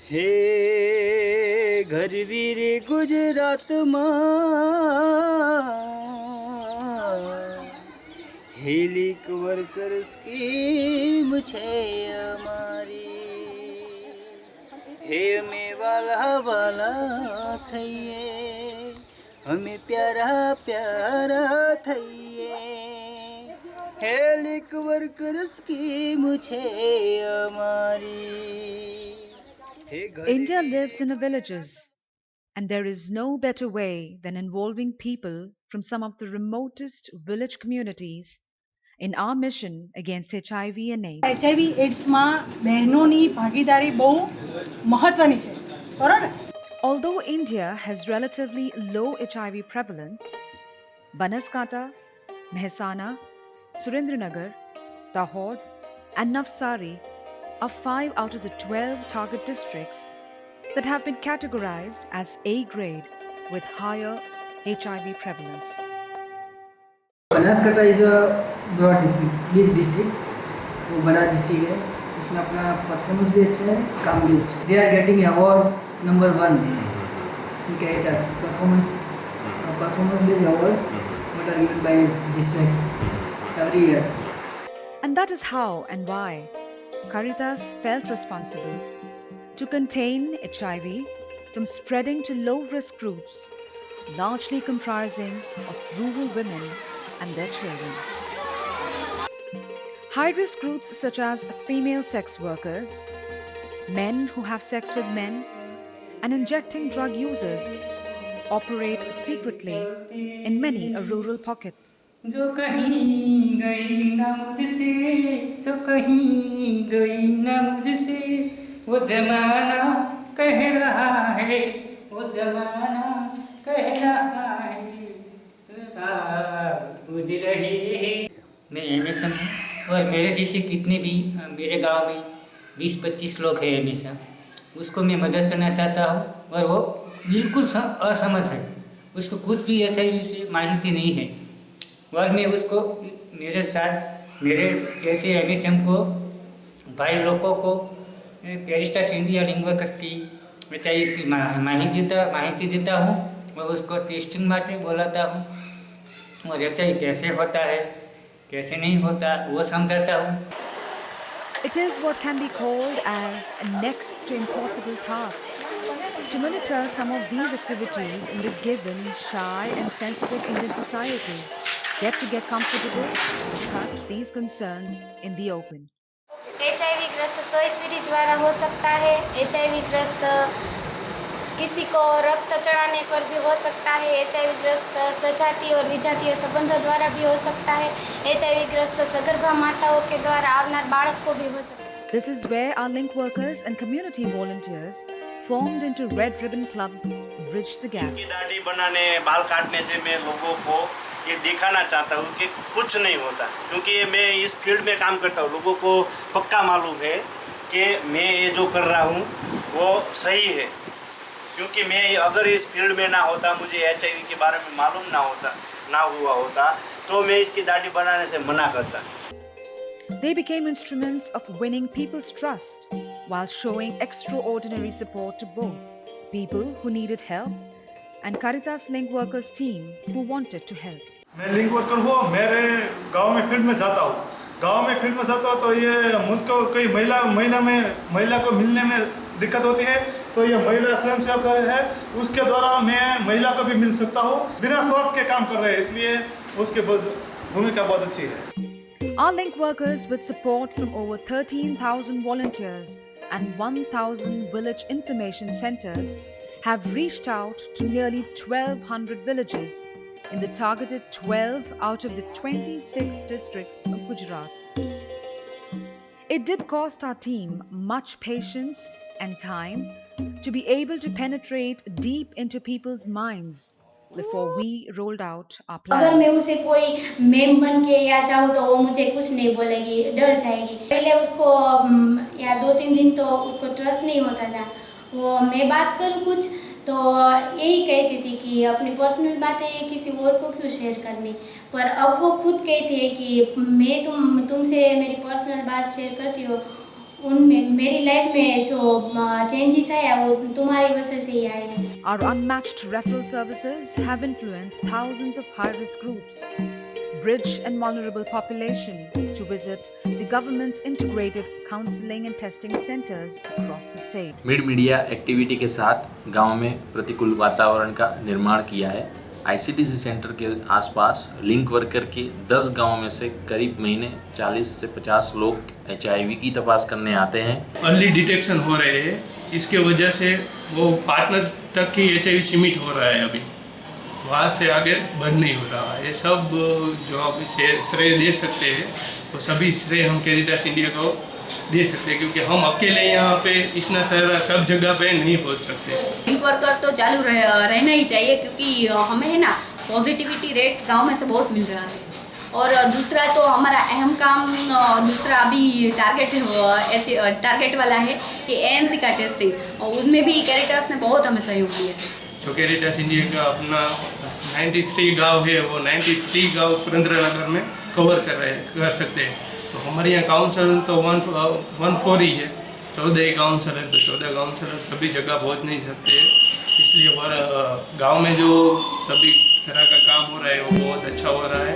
હે ઘરવીર ગુજરાતમાં હેલિક worker scheme છે અમારી. હે અમે વાલા વાલા થઈએ, અમે પ્યારા પ્યારા થઈએ. હેલિક વર્કર સ્કીમ છે અમારી. India lives in the villages, and there is no better way than involving people from some of the remotest village communities in our mission against HIV and AIDS. HIV એડ્સમાં બહેનોની ભાગીદારી બહુ મહત્વની છે, બરાબર ને? Although India has relatively low HIV prevalence, Banaskantha, Mehsana, Surendranagar, Dahod, and Navsari are 5 out of the 12 target districts that have been categorized as A grade with higher HIV prevalence. Banaskantha is a broad district, big district, वो बड़ा district है. इसमें अपना performance भी अच्छा है, काम भी अच्छा है. They are getting awards number 1 in characters performance based award what are given by GSEC every year. And that is how and why Caritas felt responsible to contain HIV from spreading to low-risk groups, largely comprising of rural women and their children. High-risk groups such as female sex workers, men who have sex with men, and injecting drug users operate secretly in many a rural pocket. जो कहीं गई ना मुझसे, जो कहीं गई ना मुझसे, वो जमाना कह रहा है, वो जमाना कह रहा है, रात बुझ रही है. मैं एमएसएम हूँ और मेरे जैसे कितने भी मेरे गांव में 20-25 लोग हैं एमएसएम, उसको मैं मदद करना चाहता हूँ. और वो बिल्कुल असमर्थ है, उसको कुछ भी HIV से माहिती नहीं है. और मैं उसको मेरे साथ मेरे जैसे एमएसएम को भाई लोगों को कैरिटास इंडिया लिंक वर्कर्स की HIV की माहिती देता हूँ और उसको टेस्टिंग माटे बोलाता हूँ और HIV कैसे होता है कैसे नहीं होता वो समझाता हूँ. It is what can be called as a next to impossible task to monitor some of these activities in the given shy and sensitive Indian society, yet to get comfortable to discuss these concerns in the open. HIV ग्रस्त सोई series द्वारा हो सकता है. HIV ग्रस्त किसी को रक्त चढ़ाने पर भी हो सकता है. HIV ग्रस्त सजातीय और विजातीय संबंधों द्वारा भी हो सकता है. HIV ग्रस्त सगर्भा माताओं के द्वारा आवनार बालक को भी हो सकता है. This is where our link workers and community volunteers formed into Red Ribbon Clubs bridge the gap. की दाढ़ी बनाने बाल काटने से मैं लोगों को ये दिखाना चाहता हूँ कि कुछ नहीं होता, क्योंकि मैं इस फील्ड में काम करता हूँ. लोगों को पक्का मालूम है कि मैं ये जो कर रहा हूँ वो सही है, क्योंकि मैं अगर इस फील्ड में ना होता, मुझे HIV के बारे में मालूम ना हुआ होता, तो मैं इसकी दाढ़ी बनाने से मना करता. They became instruments of winning people's trust while showing extraordinary support to both people who needed help and Caritas Link Workers team who wanted to help. मैं लिंक वर्कर हूँ, मेरे गांव में फील्ड में जाता हूँ. तो ये मुझको कोई महिला को मिलने में दिक्कत होती है, तो ये महिला स्वयं सेवक है, उसके द्वारा मैं महिला को भी मिल सकता हूँ. बिना स्वार्थ के काम कर रहे हैं, इसलिए उसकी भूमिका बहुत अच्छी है. Our link workers, with support from over 13,000 volunteers and 1,000 village information centers, have reached out to nearly 1,200 villages in the targeted 12 out of the 26 districts of Gujarat. It did cost our team much patience and time to be able to penetrate deep into people's minds before we rolled out our plan. अगर मैं उसे कोई ma'am बन के या जाऊँ तो वो मुझे कुछ नहीं बोलेगी, डर जाएगी. पहले उसको या 2-3 दिन तो उसको ट्रस्ट नहीं होता था. वो मैं बात करूँ कुछ तो यही कहती थी कि अपनी पर्सनल बातें किसी और को क्यों शेयर करनी. पर अब वो खुद कहती है कि मैं तुमसे मेरी पर्सनल बात शेयर करती हूँ, उनमें मेरी लाइफ में जो चेंजेस आया वो तुम्हारी वजह से ही आया है। Our unmatched referral services have influenced thousands of high-risk groups, bridge and vulnerable population to visit the government's integrated counseling and testing centers across the state. Mid media activity के साथ गांव में प्रतिकूल वातावरण का निर्माण किया है। आईसीटीसी सेंटर के आसपास लिंक वर्कर के 10 गांवों में से करीब महीने 40 से 50 लोग HIV की तपास करने आते हैं। अर्ली डिटेक्शन हो रहे हैं, इसके वजह से वो पार्टनर तक ही HIV सीमित हो रहा है। अभी वहाँ से आगे बढ़ नहीं हो रहा है। ये सब जो आप इसे श्रेय दे सकते हैं वो सभी श्रेय हम कैरिटास इंडिया को दे सकते हैं, क्योंकि हम अकेले यहाँ पे इतना सारा सब जगह पे नहीं पहुँच सकते। लिंक वर्कर तो चालू रहना ही चाहिए, क्योंकि हमें है ना पॉजिटिविटी रेट गांव में से बहुत मिल रहा है। और दूसरा तो हमारा अहम काम दूसरा अभी टारगेट वाला है कि ANC का टेस्टिंग, और उसमें भी कैरिटास ने बहुत हमें सहयोग दिया है। जो कैरिटास इंडिया का अपना 93 गांव है, वो 93 गांव सुरेंद्रनगर में कवर कर सकते हैं। तो हमारे यहाँ काउंसलर तो 1-4 ही है, 14 काउंसलर है, तो 14 काउंसलर सभी जगह पहुँच नहीं सकते। इसलिए गांव में जो सभी तरह का काम हो रहा है वो बहुत अच्छा हो रहा है।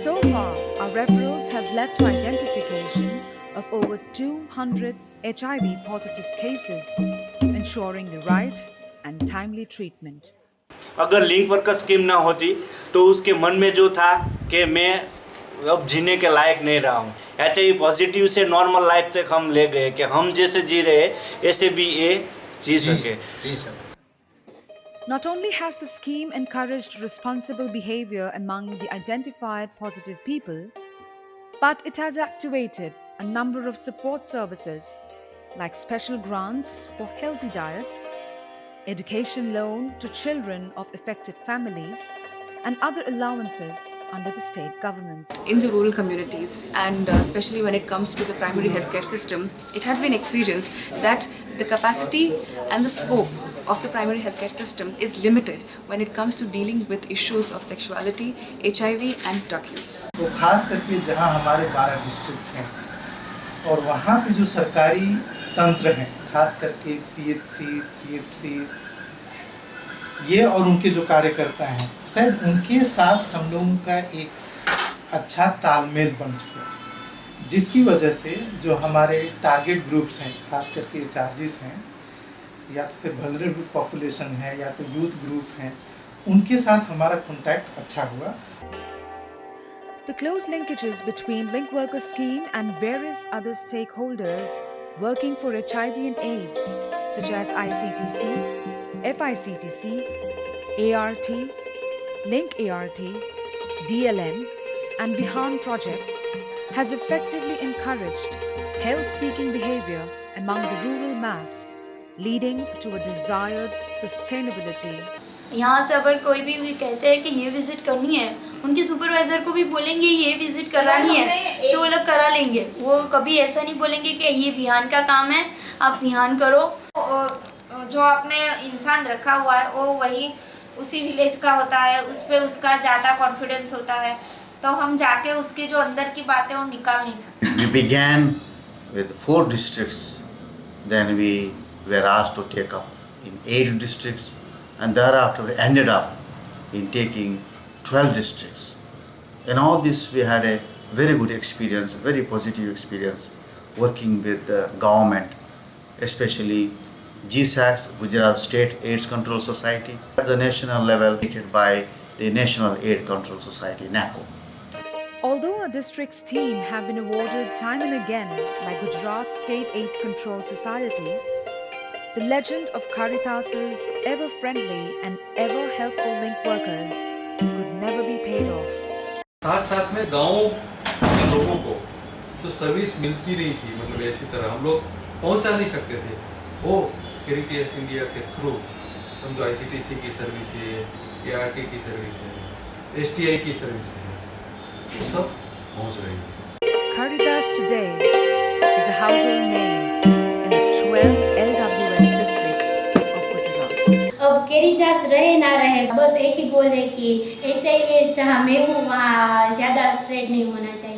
So far, our referrals have led to identification of over 200 HIV positive cases, ensuring the right and timely treatment. अगर लिंक वर्कर स्कीम ना होती तो उसके मन में जो था कि मैं अब जीने के लायक नहीं रहा हूँ, HIV पॉजिटिव से नॉर्मल लाइफ तक हम ले गए कि हम जैसे जी रहे ऐसे भी ये जी सके। Not only has the scheme encouraged responsible behavior among the identified positive people, but it has activated a number of support services like special grants for healthy diet, education loan to children of affected families, and other allowances under the state government. In the rural communities, and especially when it comes to the primary healthcare system, it has been experienced that the capacity and the scope of the primary healthcare system is limited when it comes to dealing with issues of sexuality, HIV and drug use. तो खास करके जहां हमारे 12 districts हैं और वहां पे जो सरकारी तंत्र हैं, खास करके PHC, CHC, ये और उनके जो कार्यकर्ता हैं, शायद उनके साथ हम लोगों का एक अच्छा तालमेल बन चुका है, जिसकी वजह से जो हमारे टारगेट ग्रुप्स हैं, खास करके HRGs हैं, या तो फिर वल्नरेबल पॉपुलेशन है या तो यूथ ग्रुप हैं, उनके साथ हमारा कांटेक्ट अच्छा हुआ। The close linkages between Link Worker Scheme and various other stakeholders working for HIV and AIDS, such as ICTC, FICTC, ART, Link ART, DLN, and Bihan Project, has effectively encouraged health-seeking behavior among the rural mass, leading to a desired sustainability. यहाँ से अगर कोई भी कहते हैं कि ये visit करनी है, उनके सुपरवाइजर को भी बोलेंगे ये विजिट करानी है तो वो लोग करा लेंगे। वो कभी ऐसा नहीं बोलेंगे कि ये विहान का काम है, आप विहान करो। जो आपने इंसान रखा हुआ है वो वही उसी विलेज का होता है, उस पर उसका ज़्यादा कॉन्फिडेंस होता है, तो हम जाके उसके जो अंदर की बातें वो निकाल नहीं सकते। We began with 4 districts, then we were asked to take up in 8 districts, and thereafter we ended up in taking 12 districts. In all this we had a very good experience, very positive experience working with the government, especially GSACS, Gujarat State AIDS Control Society, at the national level created by the National AIDS Control Society, NACO. Although our district's team have been awarded time and again by Gujarat State AIDS Control Society, the legend of Caritas's ever-friendly and ever-helpful link workers could never be paid off. साथ साथ में गाँव के लोगों को जो service मिलती नहीं थी, मतलब ऐसी तरह हम लोग पहुंचा नहीं सकते थे, वो कैरिटास इंडिया के थ्रू समझो ICTC की सर्विस है, ART की सर्विस है, STI की सर्विस है, वो सब पहुंच रही है। Caritas today is a household name in the 12 LWS districts of Gujarat. अब कैरिटास रहे ना रहे, बस एक ही गोल है कि HIV जहाँ मैं हूँ वहाँ ज़्यादा स्प्रेड नहीं होना चाहिए।